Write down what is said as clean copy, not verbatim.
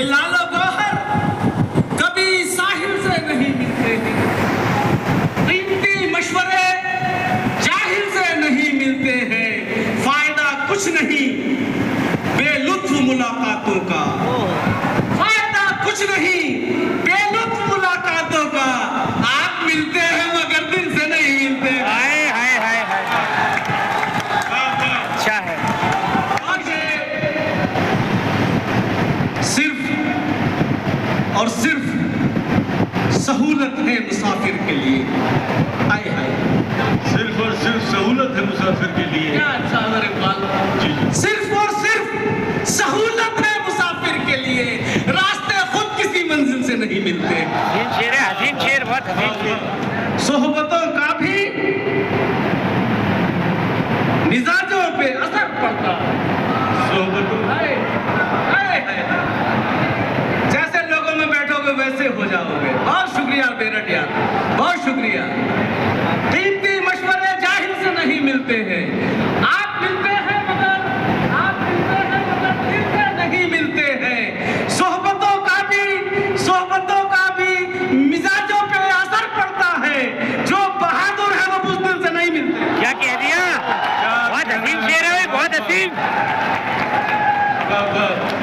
ये लालो गौहर कभी साहिल से नहीं मिलते हैं, कीमती मशवरे जाहिल से नहीं मिलते हैं, फायदा कुछ नहीं बेलुत्फ मुलाकातों का, फायदा कुछ नहीं बेलुत्फ मुलाकातों का। आप मिलते हैं मगर दिल से नहीं मिलते। हाय हाय हाय हाय अच्छा है। सिर्फ और सिर्फ सहूलत है मुसाफिर के लिए। हाय हाय, सिर्फ और सिर्फ सहूलत है मुसाफिर के लिए। क्या अच्छा अगर इकबाल, सिर्फ और सिर्फ सहूलत है मुसाफिर के लिए, रास्ते खुद किसी मंजिल से नहीं मिलते। हसीन शेर है, हसीन शेर, बहुत हसीन शेर। सोहबतों का भी मिजाजों पे असर पड़ता है। सोहबतों हाय, हाय, हाय। जैसे लोगों में बैठोगे वैसे हो जाओगे। बहुत शुक्रिया बेरट यार, बहुत शुक्रिया। कीमती मशवरे जाहिल से नहीं मिलते हैं। आप मिलते हैं मगर दिल से नहीं मिलते हैं। सोहबतों का भी मिजाजों पे असर पड़ता है। जो बहादुर है वो बुज़दिल से नहीं मिलते। क्या कह दिया? बहुत हसीन शेर है, बहुत हसीन। वाह वाह।